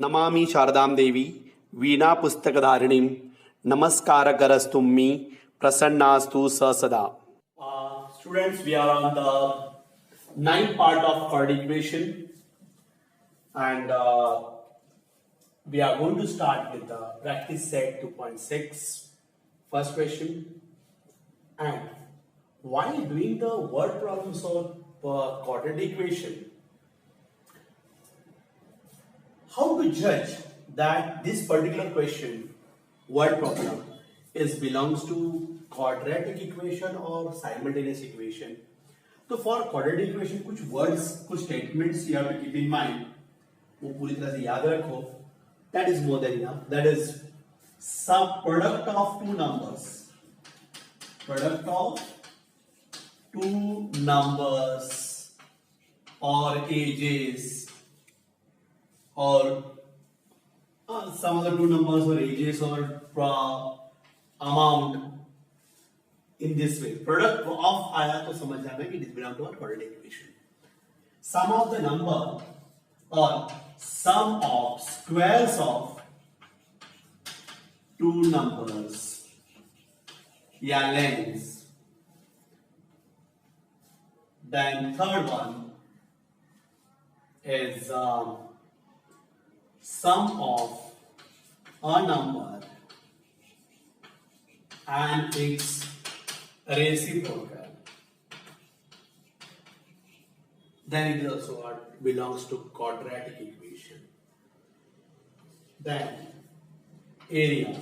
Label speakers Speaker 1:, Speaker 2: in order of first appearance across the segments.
Speaker 1: नमामि शारदां देवी वीणा पुस्तकधारिणीं नमस्कारकरस्तुं मे प्रसन्नास्तु स सदा. Students, we are on the ninth part of chord equation, and we are going to start with the practice set 2.6. First question, and while doing the word problems of quadratic equation, how to judge that this particular question, word problem, is belongs to quadratic equation or simultaneous equation? तो for quadratic equation कुछ words कुछ statements you have to keep in mind, वो पूरी तरह से याद रखो. That is more than enough. That is sum product of two numbers, product of two numbers और ages or some of the two numbers or ages or amount in this way. Product of आया तो समझ जाना कि it belongs to a quadratic equation. Sum of the number or sum of squares of two numbers या lengths. Then third one is sum of a number and its reciprocal. Then it is also what belongs to quadratic equation. Then area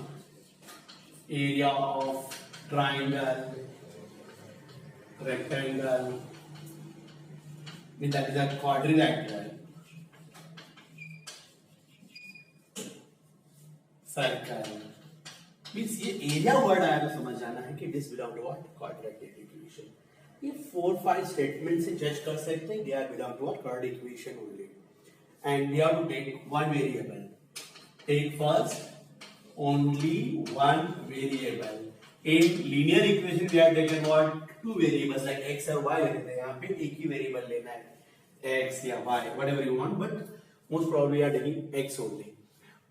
Speaker 1: of triangle, rectangle, that is a quadrilateral, circle. Means ये area word आया तो समझ जाना है कि this belong to what, quadratic equation. ये 4-5 statement से जज कर सकते हैं they are belong to what, quadratic equation only. And we have to take one variable. Take first only one variable. In linear equation we have taken what, two variables like x और y लेते हैं. यहाँ पे एक ही variable लेना है, x या y, whatever you want, but most probably we are taking x only.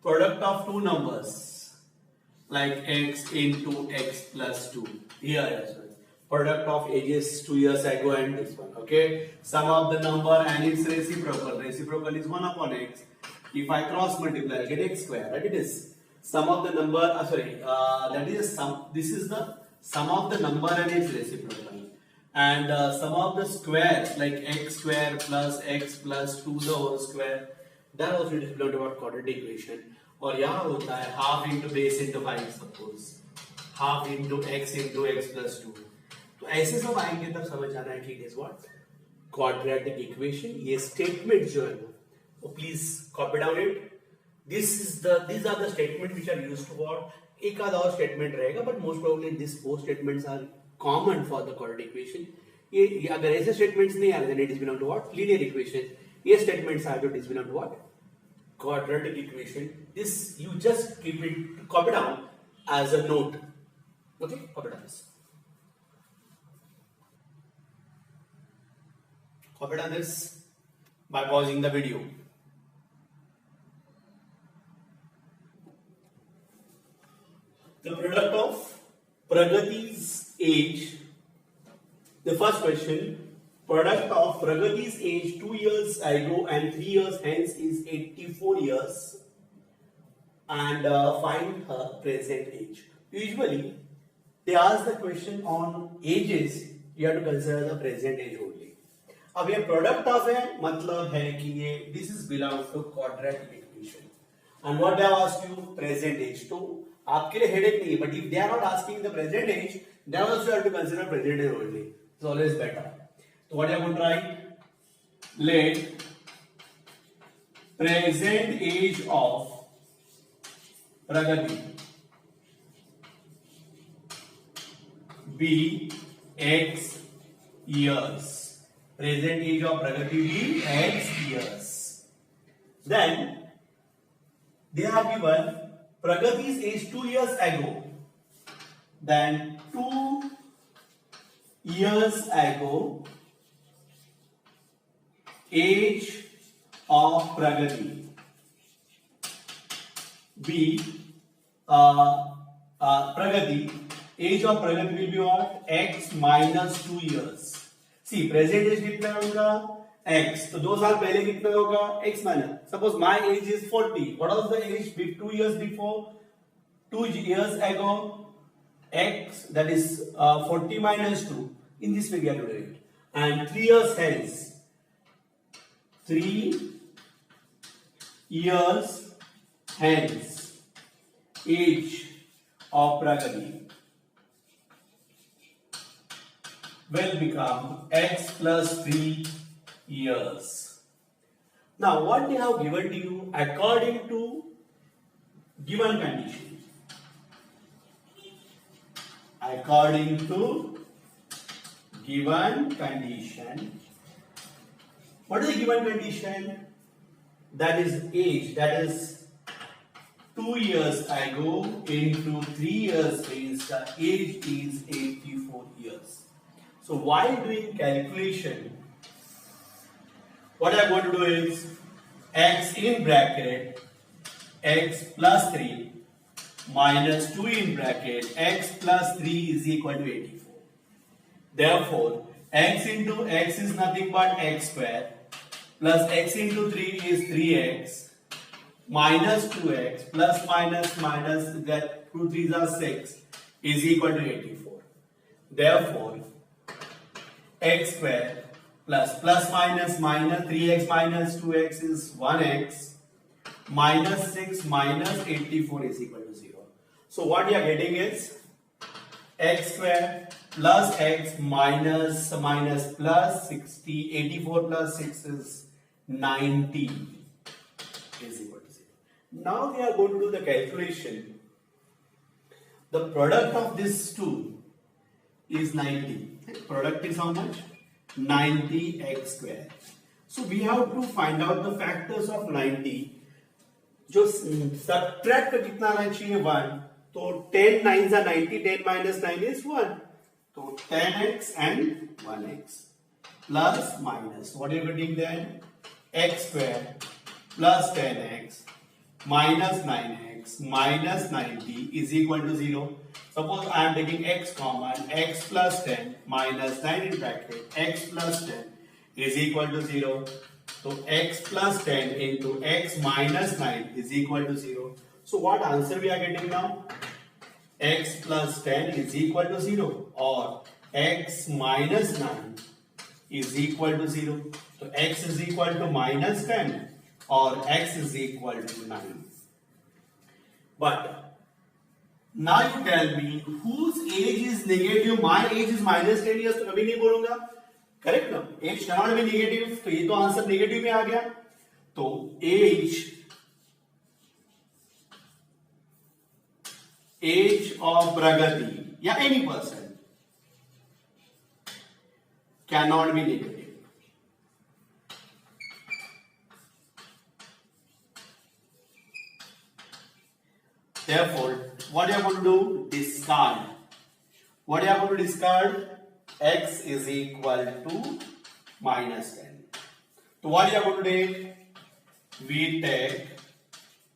Speaker 1: Product of two numbers like x into x plus 2 here as well. Product of ages 2 years ago and this one. Okay, sum of the number and its reciprocal. Reciprocal is 1 upon x. If I cross multiply, I get x square. Right? It is sum of the number. That is sum. This is the sum of the number and its reciprocal. And sum of the squares like x square plus x plus 2 the whole square. That also is belong to what, quadratic equation. और यहाँ होता है half into base into 5 suppose, half into x plus 2. तो ऐसे सब आएंगे तब समझ आना है कि it is what, quadratic equation. ये statement जो है वो please copy down it. These are the statements which are used for. एक आधा और statement रहेगा but most probably these 4 statements are common for the quadratic equation. ये अगर ऐसे statements नहीं आ रहे then it is belong to what, linear equation. ये statements are to belong to what, quadratic equation. This you just keep it, copy down as a note. Okay, copy down this. Copy down this by pausing the video. The product of Pragati's age. The first question. Product of Pragati's age 2 years ago and 3 years hence is 84 years, and find her present age. Usually they ask the question on ages, you have to consider the present age only. अब ये product of है मतलब है कि ये this is belongs to quadratic equation, and what they have asked you, present age. तो आपके लिए headache नहीं है, but if they are not asking the present age, then also you have to consider present age only. It's always better. So what are you going to write? Let present age of Pragati be x years. Present age of Pragati be x years. Then they have given Pragati's age 2 years ago. Then 2 years ago age of Pragati. be Pragati, age of Pragati will be what? X minus 2 years. See, present age कितना होगा? X. तो 2 साल पहले कितना होगा? X minus. Suppose my age is 40. What was the age 2 years before? 2 years ago? X, that is 40 minus 2. In this way we are to do it. And 3 years hence. 3 years hence. Age of Pragati will become X plus 3 years. Now what they have given to you according to given condition. According to given condition. What is the given condition? That is age, that is 2 years ago into 3 years means the age is 84 years. So while doing calculation, what I am going to do is x in bracket x plus 3 minus 2 in bracket x plus 3 is equal to 84. Therefore, x into x is nothing but x square plus x into 3 is 3x minus 2x plus minus that 2 3s are 6 is equal to 84. Therefore, x square plus minus 3x minus 2x is 1x minus 6 minus 84 is equal to 0. So what we are getting is x square plus x minus plus 60, 84 plus 6 is 90 is equal to 0. Now we are going to do the calculation. The product of these two is 90. Product is how much? 90x square. So we have to find out the factors of 90. जो subtract कितना आना चाहिए 1. तो 10 9s are 90. 10 minus 9 is 1. So 10x and 1x plus minus. What are you getting then? X square plus 10x minus 9x minus 90 is equal to 0. Suppose I am taking x common, x plus 10 minus 9 in bracket, x plus 10 is equal to 0. So x plus 10 into x minus 9 is equal to 0. So what answer we are getting now? X plus 10 is equal to 0 or x minus 9 is equal to 0. So x is equal to minus 10 or x is equal to 9. But now you tell me whose age is negative. My age is minus 10 years, तो कभी नहीं बोलूंगा. Correct ना? age cannot be negative, तो ये तो answer negative में आ गया. तो age of Pragati या any person cannot be negative. Therefore, what you are going to do? Discard. What you are going to discard? X is equal to minus 10. So what you are going to take? We take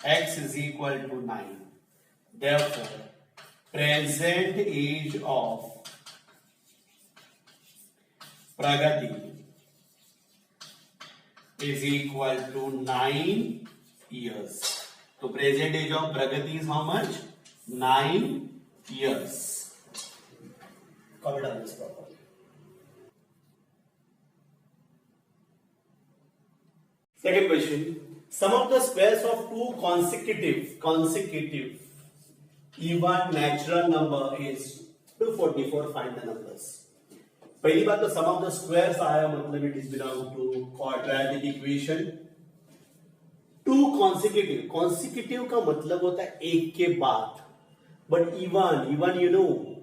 Speaker 1: x is equal to 9. Therefore, present age of Pragati is equal to 9 years. So present age of Pragati is how much? 9 years. Copy down this properly. Second question. Sum of the squares of two consecutive even natural number is 244. Find the numbers. पहली बात तो sum of the squares आया मतलब it is belong to quadratic equation. Two consecutive का मतलब होता है एक के बाद. But even you know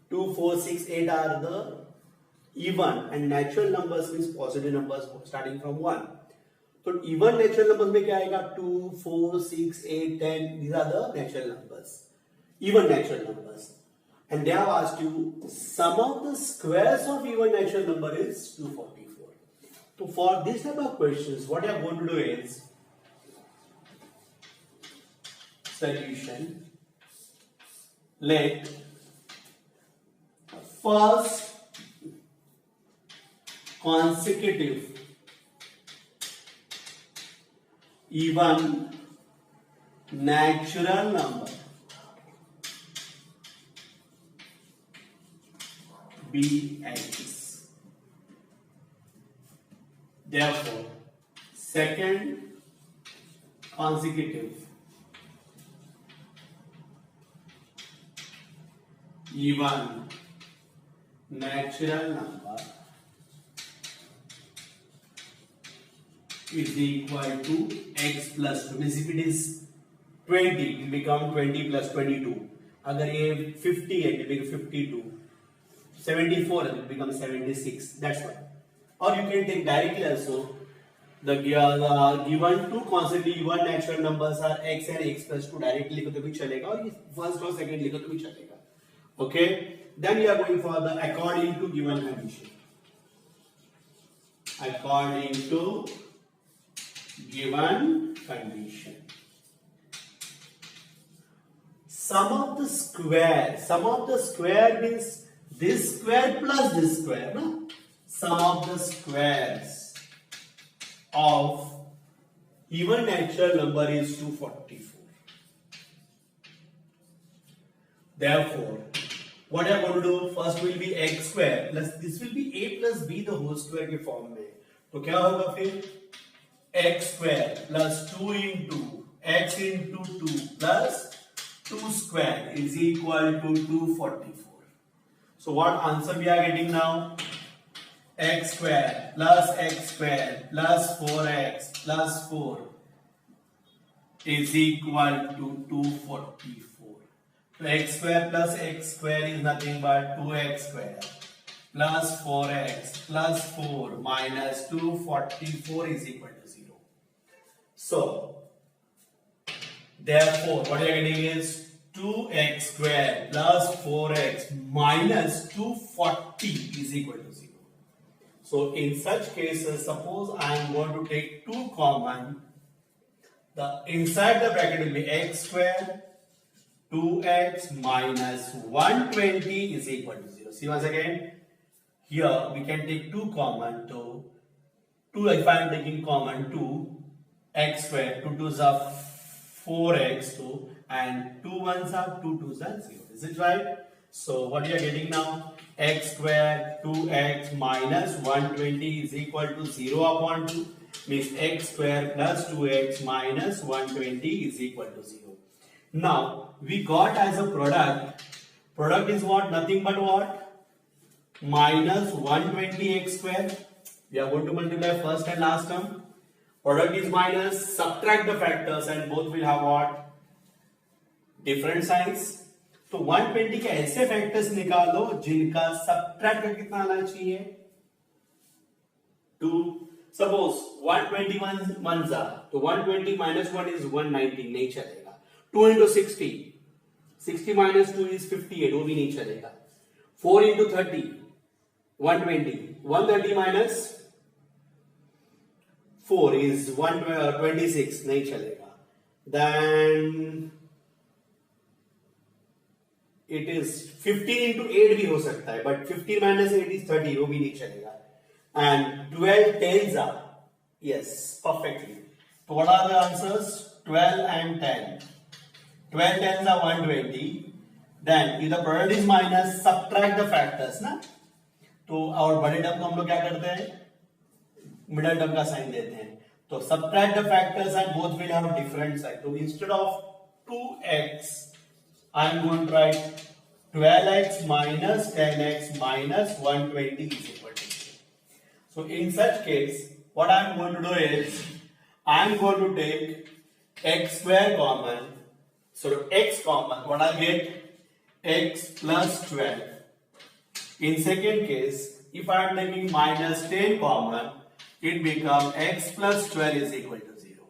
Speaker 1: 2 4 6 8 are the even and natural numbers means positive numbers starting from 1. तो even natural numbers में क्या आएगा? 2 4 6 8 10 these are the natural numbers, even natural numbers. And they have asked you sum of the squares of even natural number is 244. So for this type of questions what you are going to do is solution, let first consecutive even natural number be x. Therefore, second consecutive even natural number is equal to x plus 2. Means if it is 20, it will become 20 plus 22. अगर ये 50 है, it will become 52. 74, it will become 76. That's why. Or you can take directly also. The given two consecutive even natural numbers are x and x plus 2. Directly लिखो तो भी चलेगा और first और second लिखो तो भी चलेगा. Okay. Then we are going for the according to given condition. According to given condition. Sum of the square means this square plus this square, no? Sum of the squares of even natural number is 244. Therefore, what I am going to do first will be x square plus this will be a plus b the whole square के form में. तो क्या होगा फिर x square plus 2 into x into 2 plus 2 square is equal to 244. So what answer we are getting now? X square plus 4x plus 4 is equal to 244. So x square is nothing but 2x square plus 4x plus 4 minus 244 is equal to 0. So therefore what you are getting is 2x square plus 4x minus 240 is equal to 0. So in such cases, suppose I am going to take 2 common, the inside the bracket will be x square 2x minus 120 is equal to 0. See once again, here we can take 2 common, so 2 if I am taking common 2 x square, 2 2s are 4x 2 and 2 1s are 2 2s are 0. Is it right? So what you are getting now? X square 2x minus 120 is equal to 0 upon 2 means x square plus 2x minus 120 is equal to 0. Now we got as a product is what? Nothing but what? Minus 120x square. We are going to multiply first and last term. Product is minus, subtract the factors and both will have what? Different signs. तो 120 के ऐसे factors निकालो जिनका subtract का कितना आना चाहिए 2. Suppose 121 1 तो 120 minus 1 is 190 नहीं चलेगा. 2 into 60 minus 2 is 58 वो भी नहीं चलेगा. 4 into 30 120 minus 4 is 126 नहीं चलेगा. Then it is 15 into 8 भी हो सकता है, but 15 minus 8 is 30 वो भी नहीं चलेगा. And 12 tens are yes perfectly. So what are the answers? 12 and 10. 12 tens are 120. Then if the product is minus, subtract the factors ना. तो और बड़े टर्म को हम लोग क्या करते हैं? मिडिल टर्म का साइन देते हैं. तो subtract the factors and both will have different sign. So instead of 2x I am going to write 12x minus 10x minus 120 is equal to 0. So in such case, what I am going to do is, I am going to take x square common. So x common, what I get? X plus 12. In second case, if I am taking minus 10 common, it becomes x plus 12 is equal to 0.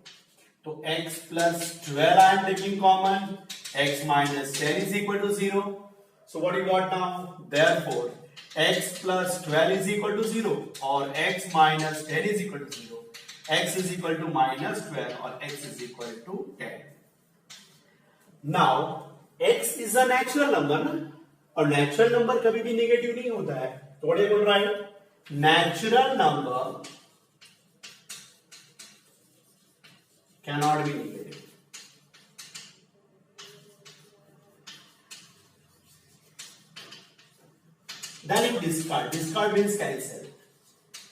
Speaker 1: So x plus 12 I am taking common. X minus 10 is equal to 0. So what you got now? Therefore, x plus 12 is equal to 0 or x minus 10 is equal to 0. X is equal to minus 12 or x is equal to 10. Now x is a natural number ना, और natural number कभी भी negative नहीं होता है, तो what बोल रहा है, natural number cannot be negative. Then you discard. Discard means cancel.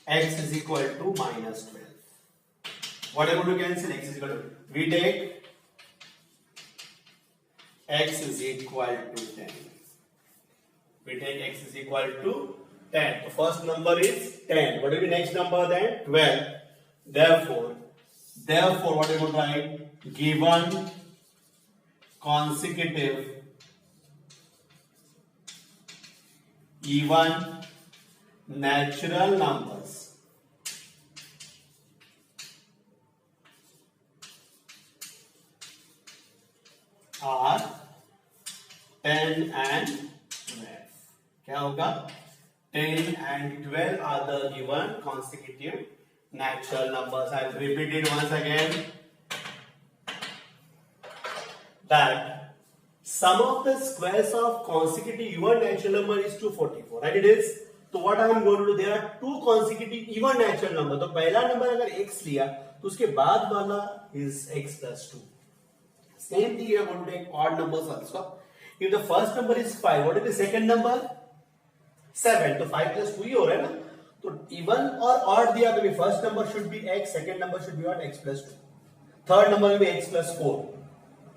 Speaker 1: X is equal to minus 12. What are you going to cancel? X is equal to. We take x is equal to 10. We take x is equal to 10. The first number is 10. What will be next number then? 12. Therefore, what are you going to write? Given consecutive even natural numbers are 10 and 12. क्या होगा? 10 and 12 are the given consecutive natural numbers. I'll repeat it once again. That sum of the squares of consecutive even natural number is 244. Right? It is. So what I am going to do? There are two consecutive even natural number. तो पहला number अगर x लिया तो उसके बाद वाला is x plus 2. Same thing you are going to take odd numbers also. If the first number is 5, what is the second number? 7. तो 5 plus 2 ही हो रहा है ना. तो even और odd दिया तो first number should be x, second number should be what? X plus 2. Third number will be x plus 4.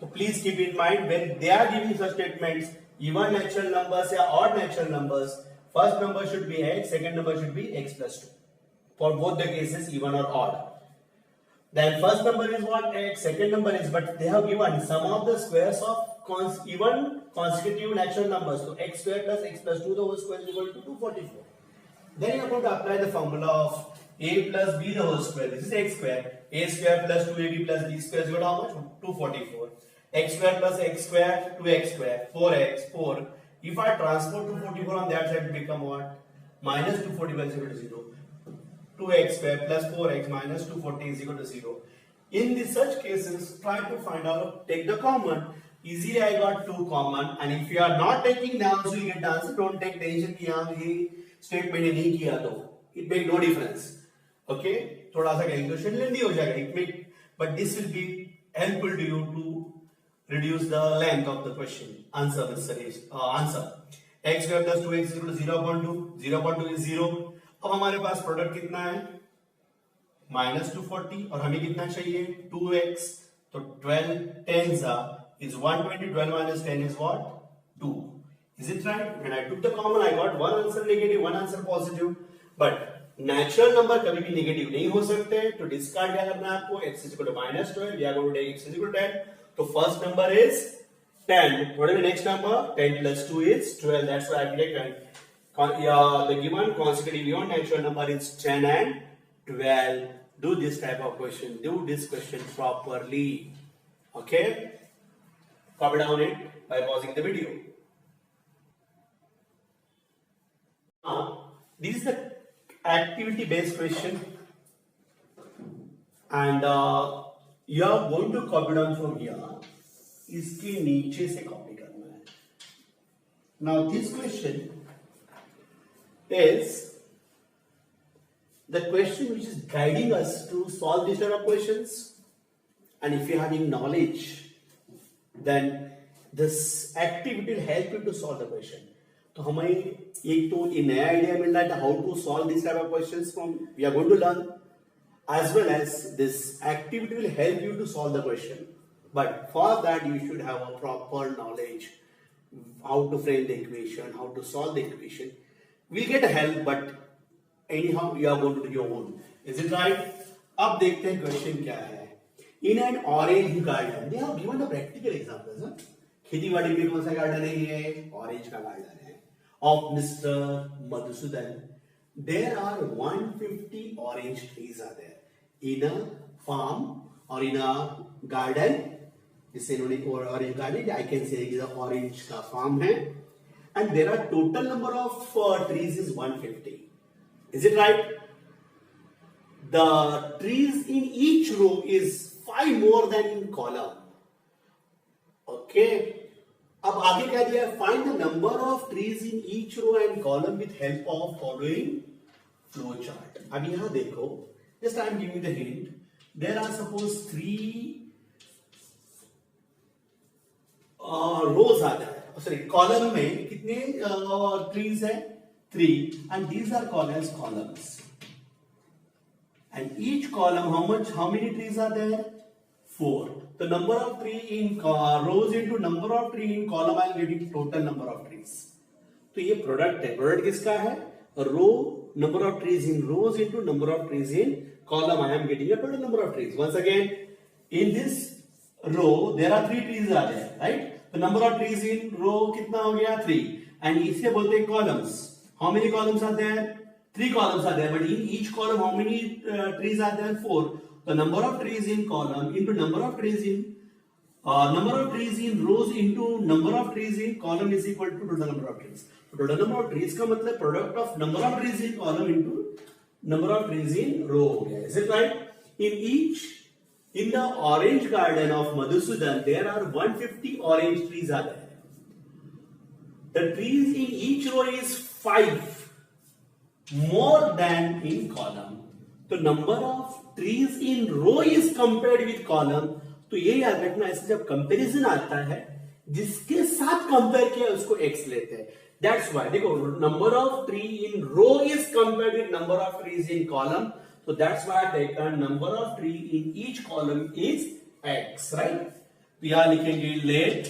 Speaker 1: So please keep in mind when they are giving such statements, even natural numbers or odd natural numbers, first number should be x, second number should be x plus 2. For both the cases, even or odd. Then first number is what? X, second number is, but they have given sum of the squares of even consecutive natural numbers. So x square plus x plus 2 the whole square is equal to 244. Then you are going to apply the formula of a plus b the whole square. This is x square. A square plus 2ab plus b square is equal to how much? 244. X square plus x square, 2x square, 4x, 4. If I transpose 244 on that side, it become what? Minus 244 is equal to 0. 2x square plus 4x minus 240 is equal to 0. In the such cases, try to find out, take the common. Easily I got 2 common, and if you are not taking the answer, you get the answer. Don't take tension कि यहाँ ये statement नहीं किया तो it make no difference. Okay? थोड़ा सा calculation लेंदी हो जाएगा. It make, but this will be helpful to you to reduce the length of the question. Answer with series answer. X square plus 2x is equal to 0.2. 0.2 is 0. अब हमारे पास product कितना है? minus 240 और हमें कितना चाहिए? 2x. तो 12 tens is 120. 12 minus 10 is what? 2. Is it right? When I took the common, I got one answer negative, one answer positive. But natural number कभी भी negative नहीं हो सकते. तो discard क्या करना है आपको? X is equal to minus 12. We are going to take x is equal to 10. So first number is 10. What is the next number? 10 plus 2 is 12. That's why I take 10. The given consecutive even natural number is 10 and 12. Do this type of question. Do this question properly. Okay? Copy down it by pausing the video. Now, this is the activity based question. And you are going to copy down from here. इसके नीचे से copy करना है. Now, this question is the question which is guiding us to solve this type of questions, and if you have any knowledge, then this activity will help you to solve the question. तो हमें एक तो ये नया idea मिल रहा है how to solve this type of questions from we are going to learn, as well as this activity will help you to solve the question. But for that you should have a proper knowledge how to frame the equation, how to solve the equation. We'll get help, but anyhow you are going to do your own. Is it right? अब देखते हैं question क्या है. In an orange garden, they have given the practical examples. खेतीबाड़ी में कौन सा garden है ये? ऑरेंज का गार्डन है. Of Mr. Madhusudan, there are 150 orange trees are there in a farm or in a garden. जिससे इन्होंने orange garden, I can say कि orange का farm है. And there are total number of trees is 150. Is it right? The trees in each row is 5 more than in column. Okay. Okay, अब आगे क्या दिया है, find the number of trees in each row and column with help of following flow chart. अब यहां देखो, just I am giving the hint, there are suppose 3 rows आ जाए, सॉरी कॉलम में कितने ट्रीज है, 3, and these are called as columns, and each column how many trees are there, 4. The number of tree in rows into number of tree in column I am getting total number of trees. तो ये product है, product किसका है, रो number of trees in rows into number of trees in column I am getting a total number of trees. Once again, in this row there are 3 trees are there, right? The number of trees in row कितना हो गया, 3, and इसे बोलते हैं columns. How many columns are there? 3 columns are there, but in each column how many trees are there, 4. The number of trees in column into number of trees in rows into number of trees in column is equal to total number of trees. So total number of trees का मतलब product of number of trees in column into number of trees in row हो गया. Is it right? In the orange garden of Madhusudan there are 150 orange trees are there. The trees in each row is 5. More than in column. तो number of trees in row is compared with column. तो ये याद रखना, ऐसे जब comparison आता है जिसके साथ कंपेयर किया उसको x लेते हैं. That's why देखो, number of tree in row is compared with number of trees in column. So that's why I take a number of tree in each column is x, right? तो यहाँ लिखेंगे let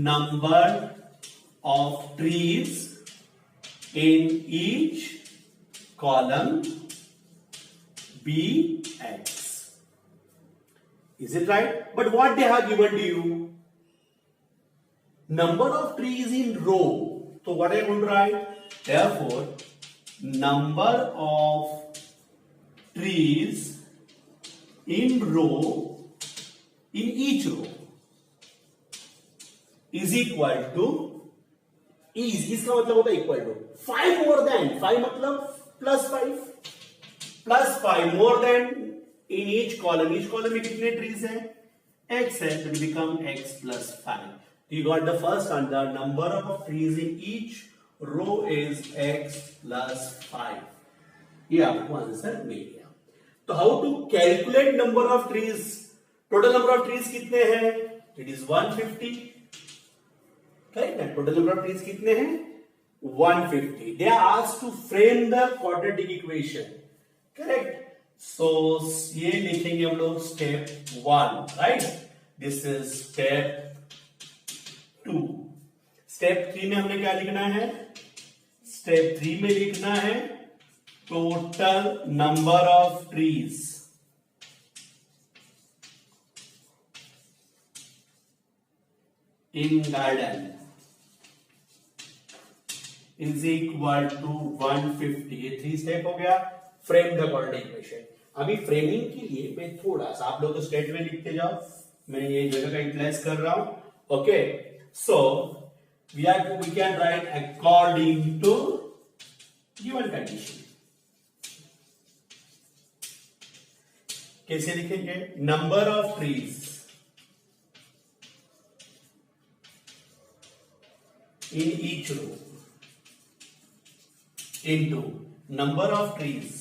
Speaker 1: number of trees in each column be x. Is it right? But what they have given to you? Number of trees in row. So what I am going to write? Therefore, number of trees in row, in each row is equal to, इसका मतलब होता है equal to 5 more than, 5 मतलब +5 more then in each column में कितने trees है, x है, तो it become x + 5. You got the first answer, number of trees in each row is x + 5. ये आपको आंसर मिल गया. तो how to calculate number of trees, total number of trees कितने हैं, इट इज 150. करेक्ट है, टोटल नंबर ऑफ ट्रीज कितने हैं, 150. They are asked to frame the quadratic equation. Correct. So ये लिखेंगे हम लोग step 1, right. This is step 2. Step 3 में हमने क्या लिखना है, स्टेप 3 में लिखना है total number of trees in garden is equal to 150. ये 3 स्टेप हो गया. Frame the quadratic equation. अभी फ्रेमिंग के लिए मैं थोड़ा सा, आप लोग तो स्टेट में लिखते जाओ, मैं ये जगह का यूटिलाइज कर रहा हूं. Okay, so we can write according to given condition. कैसे लिखेंगे, number of trees in each row into number of trees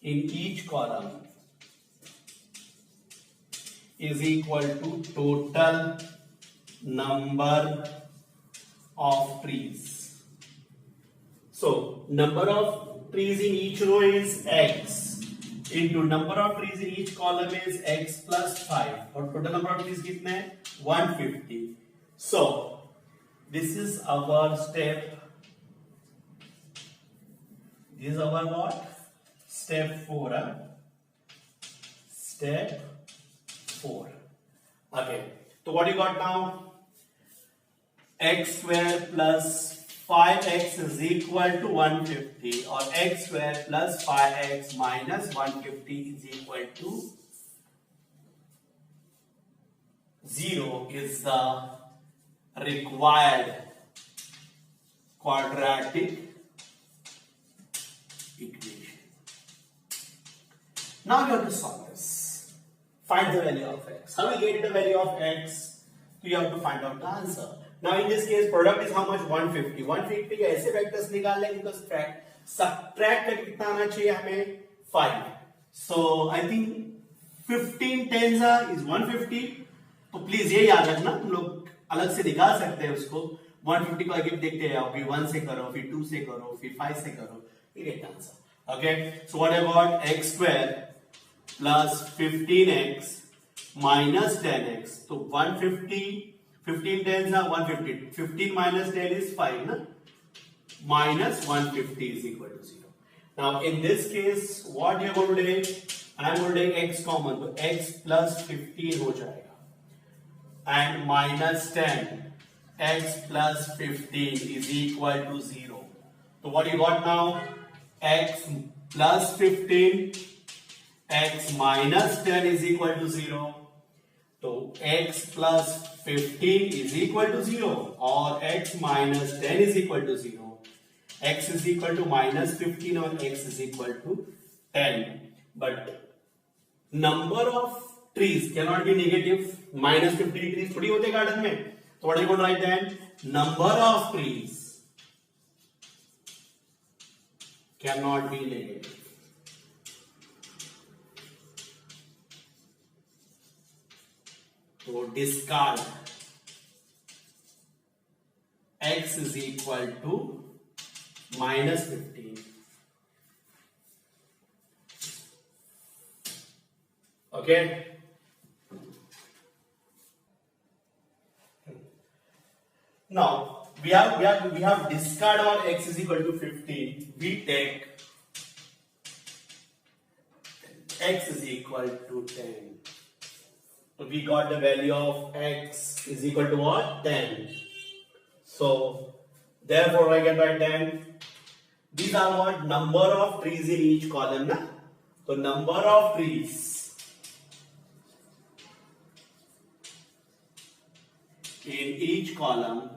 Speaker 1: in each column is equal to total number of trees. So number of trees in each row is x into number of trees in each column is x + 5. और total number of trees कितने हैं, 150. So this is our step. This is our what? Step 4. Step 4. Okay. So what you got now? X square plus 5x is equal to 150, or x square plus 5x minus 150 is equal to 0 is the required quadratic equation. Now you have to solve this. find the value of x. How we get the value of x? So you have to find out the answer. Now in this case product is how much? 150. 150 के ऐसे vectors निकालने हैं तो subtract करके कितना आना चाहिए हमें? 5. So I think 15 tens is 150. तो प्लीज ये याद रखना, तुम लोग अलग से निकाल सकते हैं उसको. 150 को आगे देखते हैं, फिर 1 से करो, फिर 2 से करो, फिर 5 से करो, you get the answer. Okay, so what about x square plus 15x minus 10x? तो 150, 15 tens are 150. 15 minus 10 is 5, na? Minus 150 is equal to 0. Now in this case, what you are going to take? I am going to take x common, तो x plus 15 हो जाएगा. And minus 10 x plus 15 is equal to 0. So what you got now? X plus 15 x minus 10 is equal to 0. So x plus 15 is equal to 0 or x minus 10 is equal to 0. X is equal to minus 15 or x is equal to 10. But number of trees cannot be negative. Minus 50 trees थोड़ी होते garden में. So what are you going to write then? Number of trees cannot be negative. So discard x is equal to minus 15. Okay. Now we have discard our x is equal to 15. We take x is equal to 10. So we got the value of x is equal to what? 10. So therefore I can write 10. These are what? Number of trees in each column, na? So number of trees in each column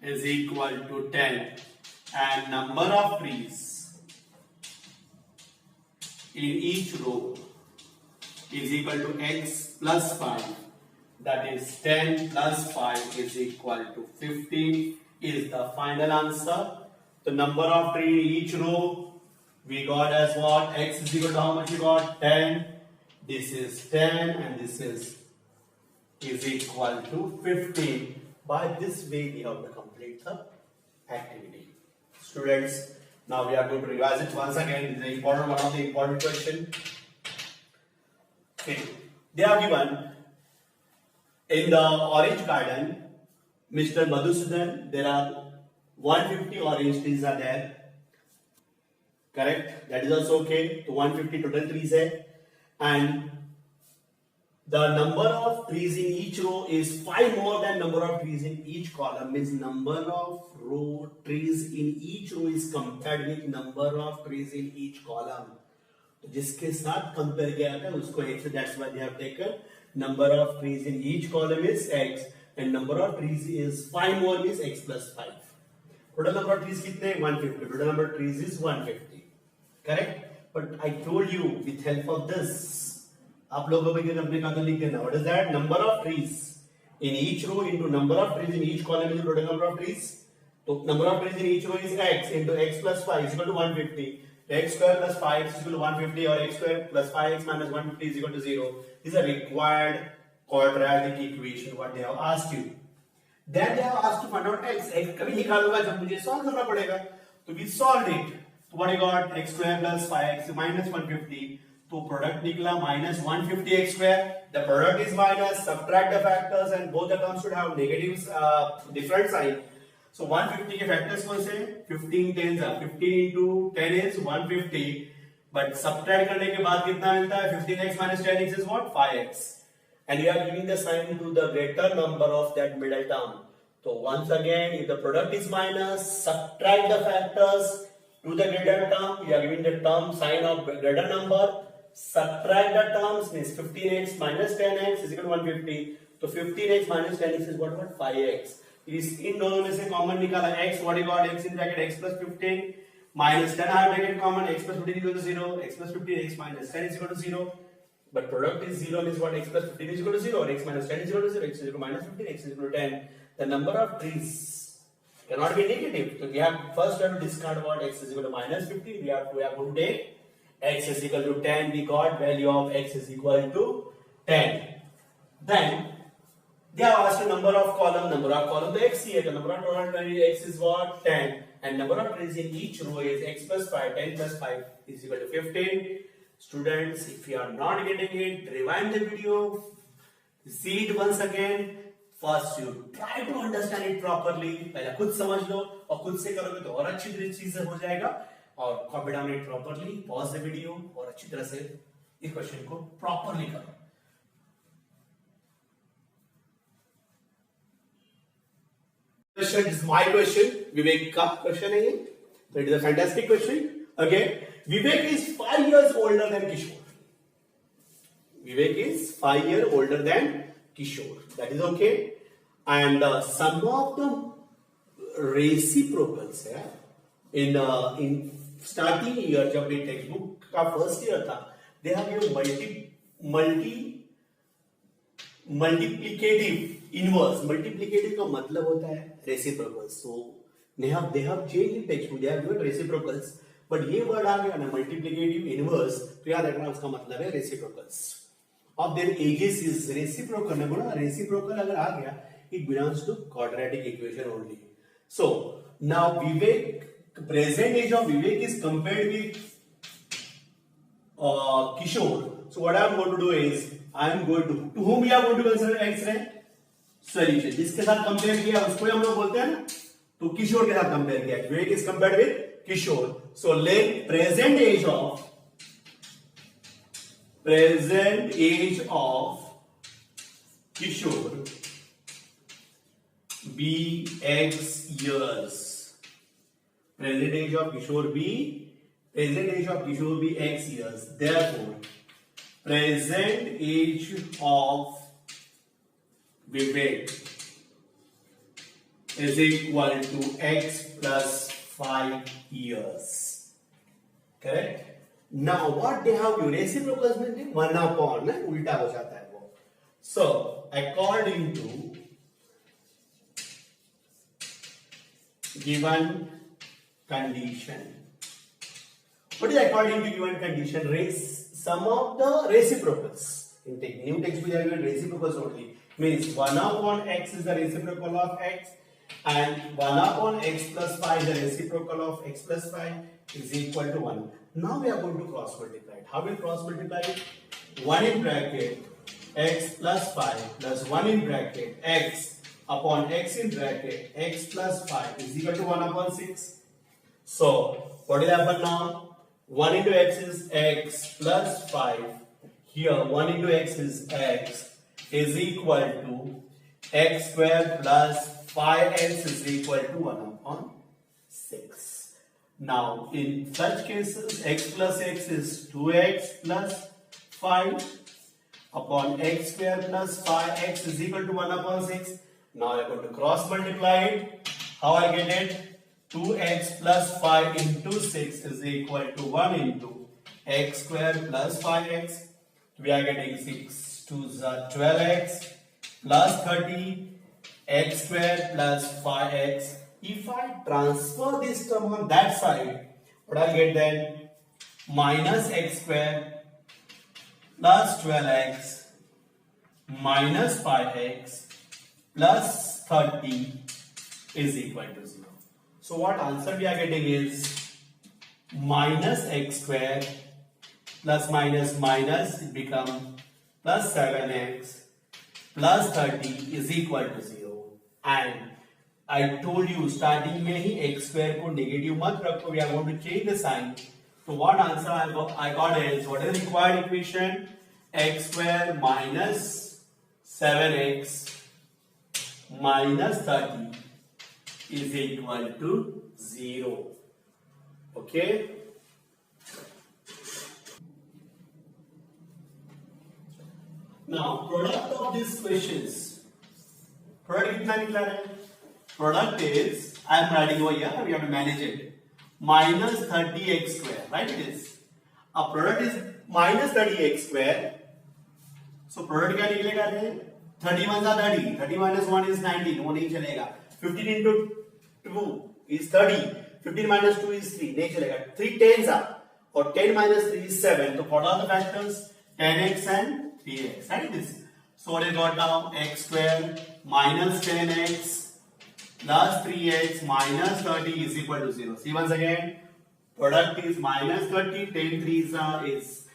Speaker 1: is equal to 10 and number of trees in each row is equal to x plus 5, that is 10 plus 5 is equal to 15 is the final answer. The number of trees in each row we got as what? X is equal to how much you got? 10. This is 10 and this is equal to 15. By this way we have to complete the activity. Students, now we are going to revise it once again. This is one of the important question. Okay. They are given in the orange garden, Mr. Madhusudan, there are 150 orange trees are there. Correct? That is also okay. So 150 total trees hai. And the number of trees in each row is 5 more than number of trees in each column. Means number of row trees in each row is compared with number of trees in each column. तो जिसके साथ compare किया था उसको x, that's why they have taken number of trees in each column is x and number of trees is 5 more means x plus 5. Total number of trees कितने? 150. Total number of trees is 150. Correct? But I told you with help of this, आप लोगों को भी अपने कागज लिख देना. What is that? Number of trees in each row into number of trees in each column is the total number of trees. So number of trees in each row is x into x plus 5 is equal to 150. X square plus 5 is equal to 150 or x square plus 5x minus 150 is equal to 0. This is a required quadratic equation what they have asked you. Then they have asked to find out x. x कभी निकालूंगा जब मुझे solve करना पड़ेगा. So we solved it. So what I got? X square plus 5x minus 150. So product निकला minus 150 x square. The product is minus. Subtract the factors and both the terms should have negatives, different sign. So 150 के factors कौन से? 15 tens are 15 into 10 is 150. But subtract करने के बाद कितना मिलता है? 15x minus 10x is what? 5x. And you are giving the sign to the greater number of that middle term. So once again, if the product is minus, subtract the factors to the greater term. You are giving the term sign of greater number. Subtract the terms means 15x minus 10x is equal to 150. So 15x minus 10x is what? 5x. इस इन दोनों में से common निकाला x, what you got? X in bracket x plus 15 minus 10 I have taken common, x plus 15 is equal to 0, x plus 15, x minus 10 is equal to 0. But product is 0 means what? X plus 15 is equal to 0 or x minus 10 is equal to 0, x is equal to minus 15, x is equal to 10. The number of trees cannot be negative. So we have first to discard what? X is equal to minus 15. We are going to take x is equal to 10. We got value of x is equal to 10. Then they have asked the number of column the x here. The number of total x is what? 10. And number of trees in each row is x plus 5. 10 plus 5 is equal to 15. Students, if you are not getting it, rewind the video, see it once again. First you try to understand it properly. पहले खुद समझ लो और खुद से करोगे तो और अच्छी तरह चीज हो जाएगा. और copy down it properly, pause the video और अच्छी तरह से इस क्वेश्चन को properly करो. Question is my question. Vivek का question है ये. So it is a fantastic question. Okay. Vivek is 5 years older than Kishore. Vivek is 5 years older than Kishore. That is okay. And some of the reciprocals in starting year जब ये textbook का first year था, they have a multiplicative inverse. Multiplicative का मतलब होता है reciprocals. So they have changed in textbook. They have given reciprocals. But ये word आ गया ना multiplicative inverse, तो याद रखना उसका मतलब है reciprocals. Of their ages is reciprocal. ना बोला reciprocal अगर आ गया, it belongs to quadratic equation only. So now Vivek, present age of Vivek is compared with Kishore. So what I am going to do is I am going to whom we are going to consider x ray solution. जिसके साथ compare किया उसको हम लोग बोलते हैं ना, तो किशोर के साथ compare किया. Vivek is compared with Kishore. So let present age of Kishore be x years. Present age of Kishore be x years. Therefore, present age of Vivek is equal to x plus 5 years. Correct? Now what they have reciprocals में 1 upon ना उल्टा हो जाता है वो. So according to given condition, what is according to given condition? Sum of the reciprocals. In new textbook they have given reciprocals only. Means 1 upon x is the reciprocal of x. And 1 upon x plus 5, the reciprocal of x plus 5 is equal to 1. Now we are going to cross multiply it. How will cross multiply it? 1 in bracket x plus 5 plus 1 in bracket x upon x in bracket x plus 5 is equal to 1 upon 6. So what will happen now? 1 into x is x plus 5. Here 1 into x is x is equal to x square plus 5x is equal to 1 upon 6. Now, in such cases, x plus x is 2x plus 5 upon x square plus 5x is equal to 1 upon 6. Now, I am going to cross multiply it. How I get it? 2x plus 5 into 6 is equal to 1 into x square plus 5x. We are getting 6 to the 12x plus 30. X square plus 5x. If I transfer this term on that side, what I'll get then? Minus x square plus 12x minus 5x plus 30 is equal to 0. So what answer we are getting is minus x square plus minus minus it become plus 7x plus 30 is equal to 0. And I told you starting में ही x square को negative मत रखो. We are going to change the sign. So what answer I got is, what is the required equation? X square minus 7x minus 30 is equal to 0. Okay. Now product of these questions. Product कितना निकला है? Product is, I am writing over here, we have to manage it. minus 30x square, right? It is. A product is minus 30x square. So product क्या निकलेगा रे? 30 1 जा 30. 30 minus 1 is 19. वो नहीं चलेगा. 15 into 2 is 30. 15 minus 2 is 3. नहीं चलेगा. 3 tens are. और 10 minus 3 is 7. So what are the factors? 10x and 3x. Right? It is. So what I got now? X square minus 10x plus 3x minus 30 is equal to 0. See once again, product is minus 30, 10 3s is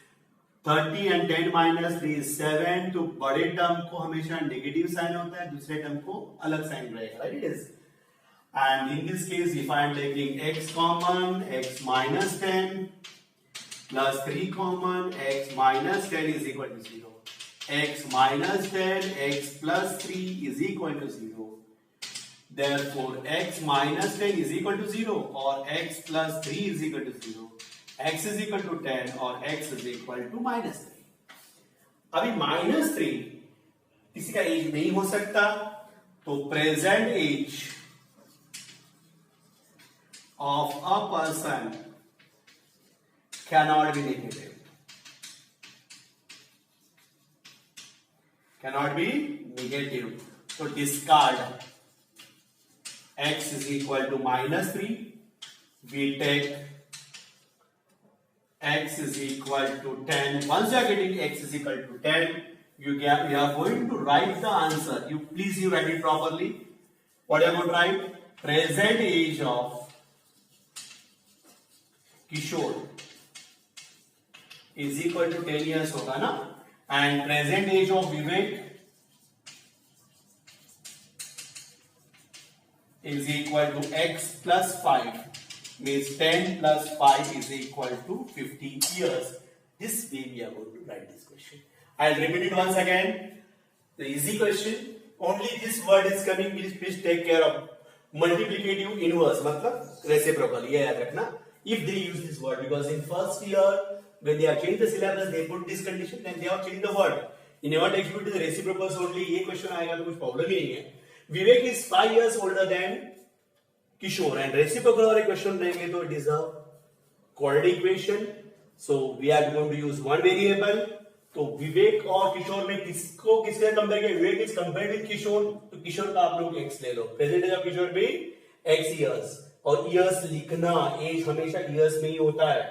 Speaker 1: 30 and 10 minus 3 is 7. तो बड़े term को हमेशा negative sign होता है, दूसरे term को अलग sign रहेगा, right? It is. And in this case, if I am taking x common, x minus 10 plus 3 common, x minus 10 is equal to 0. X minus 10, x plus 3 is equal to 0. Therefore, x minus 10 is equal to 0 or x plus 3 is equal to 0. X is equal to 10 or x is equal to minus 3. अभी minus 3 किसी का as नहीं हो सकता, तो present age of a person cannot be negative. Cannot be negative. So discard x is equal to minus 3. We take x is equal to 10. Once you are getting x is equal to 10, you are going to write the answer. Please write it properly. What are you going to write? Present age of Kishore is equal to 10 years होगा ना, and present age of Vivek is equal to x plus 5, means 10 plus 5 is equal to 50 years. This way we are going to write this question. I'll repeat it once again. The easy question, only this word is coming, please take care of. Multiplicative inverse मतलब reciprocal, ये याद रखना. If they use this word, because in first year when they have changed the syllabus, they put this condition, then they have changed the word. In our textbook it is reciprocals only. ये question आएगा तो कुछ problem ही नहीं है. Vivek is 5 years older than Kishore, and reciprocal वाले question रहेंगे तो it is a quadratic equation. So we are going to use one variable. तो विवेक और किशोर में किसको किससे कंपेयर किया? Vivek is compared with Kishore, तो किशोर का आप लोग x ले लो. प्रेजेंट एज ऑफ किशोर भी x इयर्स, और इयर्स लिखना, एज हमेशा इयर्स में ही होता है.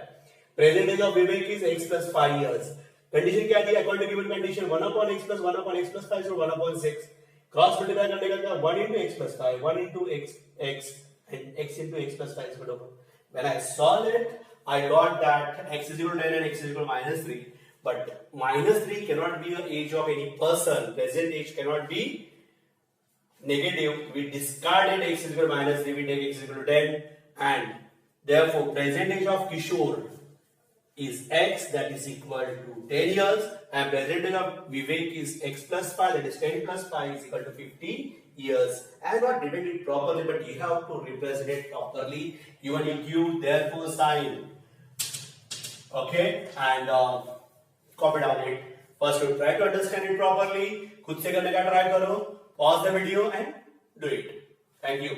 Speaker 1: Present age of Vivek is x plus 5 years. Condition क्या दी? According to given condition 1 upon x plus 1 upon x plus 5 or 1 upon 6. Cross multiply करने का क्या? 1 into x plus 5, 1 into x and x into x plus 5 is equal to 1. When I solve it, I got that x is equal to 10 and x is equal to minus 3. But minus 3 cannot be the age of any person. Present age cannot be negative. We discarded x is equal to minus 3. We take x is equal to 10. And therefore, present age of Kishore is x, that is equal to 10 years. And present age of Vivek is x plus 5, that is 10 plus 5 is equal to 50 years. I have not written it properly, but you have to represent it properly. Even if you therefore sign. Okay? And copy down it. First you try to understand it properly. खुद से करने का try करो. Pause the video and do it. Thank you.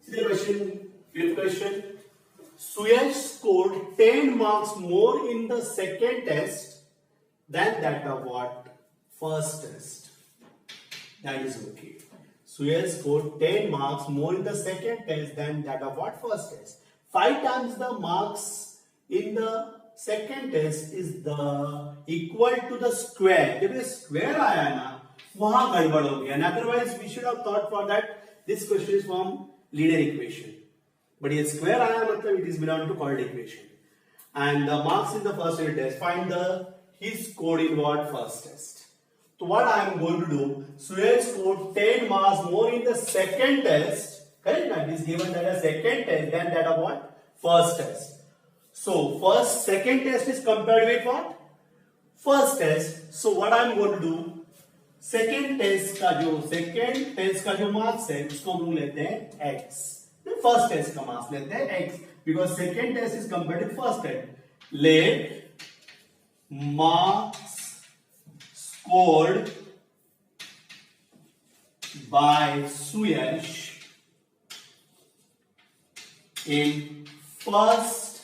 Speaker 1: See the question. Fifth question. Suyash scored 10 marks more in the second test than that of what? First test. That is okay. Suyash scored 10 marks more in the second test than that of what? First test. 5 times the marks in the second test is the equal to the square. जब ये square आया ना, वहां गड़बड़ हो गया. Otherwise, we should have thought for that this question is from linear equation. But ये square आया मतलब it is belong to quadratic equation. And the marks in the first test, find his score in what? First test. So what I am going to do? Suyash scored 10 marks more in the second test. Correct? That is given that a second test than that of what? First test. So second test is compared with what? First test. So what I am going to do? second test का जो marks है उसको हम लोग लेते हैं x. First test का marks लेते हैं x, because second test is compared with first test. Let marks scored by Suyash in first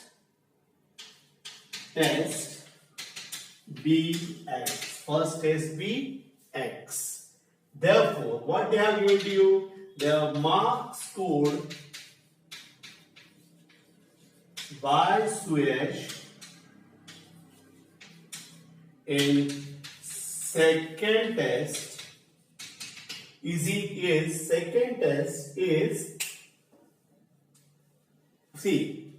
Speaker 1: test bx. First test bx. Therefore, what they have given to you? The marks scored by Suyash in second test is see,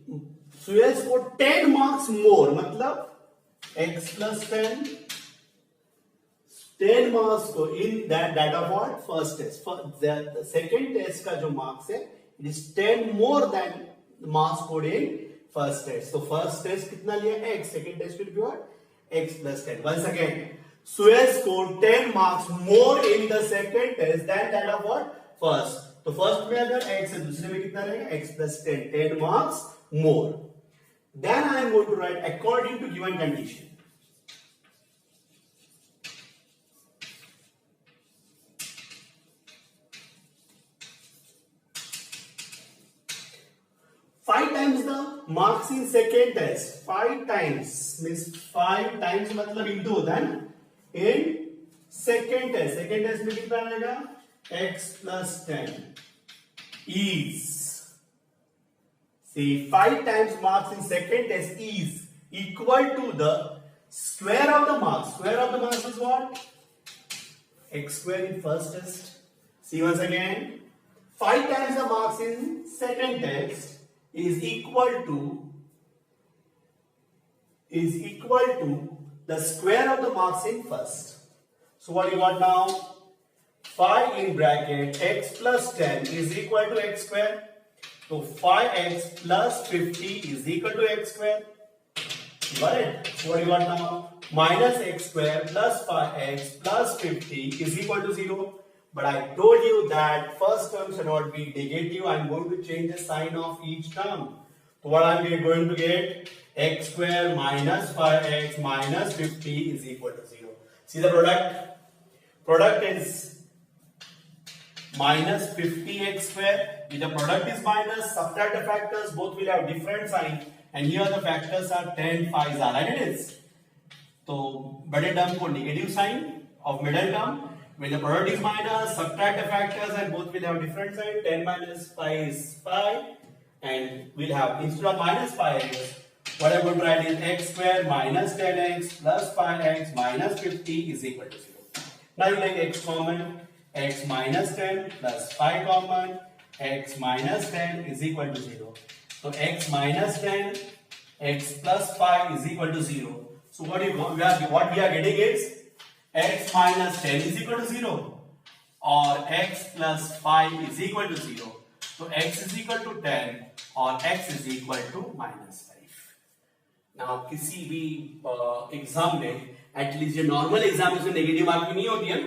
Speaker 1: Suyash scored 10 marks more, matlab x plus 10 marks को in that of what? First test. The second test का जो marks है, it is 10 more than marks scored in first test. So first test कितना लिया? X. Second test will be what? X plus 10. Once again, Suyash scored 10 marks more in the second test than that of what? First. तो first में अगर x है, दूसरे में कितना रहेगा? X plus 10. 10 marks more. Then I am going to write according to given condition. Five times the marks in second test. 5 times means 5 times मतलब into होता है ना? In second test. Second test में कितना रहेगा? X plus 10 is. See, 5 times marks in second test is equal to the square of the marks. Square of the marks is what? X square in first test. See once again. 5 times the marks in second test is equal to the square of the marks in first. So what you got now? 5 in bracket x plus 10 is equal to x square. So 5x plus 50 is equal to x square. Got it? So what you got now? Minus x square plus 5x plus 50 is equal to 0. But I told you that first term should not be negative. I am going to change the sign of each term. So what I am going to get? X square minus 5x minus 50 is equal to 0. See the product? Product is minus 50x square. If the product is minus, subtract the factors, both will have different sign. And here the factors are 10, 5 are, right? It is. So, बड़े term को negative sign of middle term. When the product is minus, subtract the factors and both will have different sign. 10 minus 5 is 5. And we'll have, instead of minus 5x, what I'm going to write is x square minus 10x plus 5x minus 50 is equal to 0. Now you take x common. X minus 10 plus 5 common. X minus 10 is equal to 0. So x minus 10, x plus 5 is equal to 0. So what we are getting is x minus 10 is equal to 0 or x plus 5 is equal to 0. So x is equal to 10 or x is equal to minus 5. Now किसी भी exam में at least जो normal exam में negative marking नहीं होती है,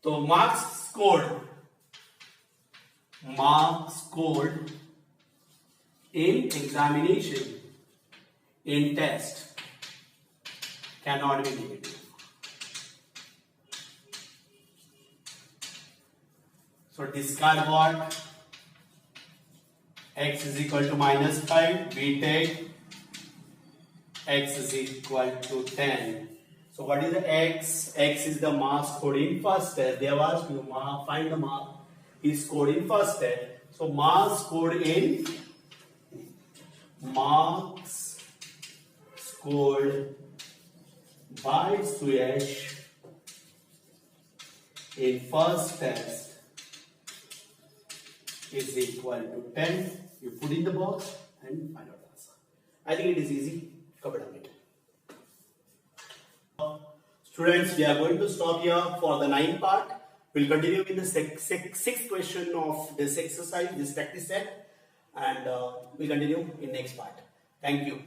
Speaker 1: तो marks scored in examination, in test, cannot be negative. So discard what? X is equal to minus 5. We take x is equal to 10. So what is the x? X is the mark scored in first test. They have asked you find the mark is scored in first test. So marks scored by Suyash in first test is equal to 10. You put in the box and find out the answer. I think it is easy. Covered on it. Students, we are going to stop here for the 9th part. We'll continue in the sixth question of this exercise, this practice set, and we'll continue in next part. Thank you.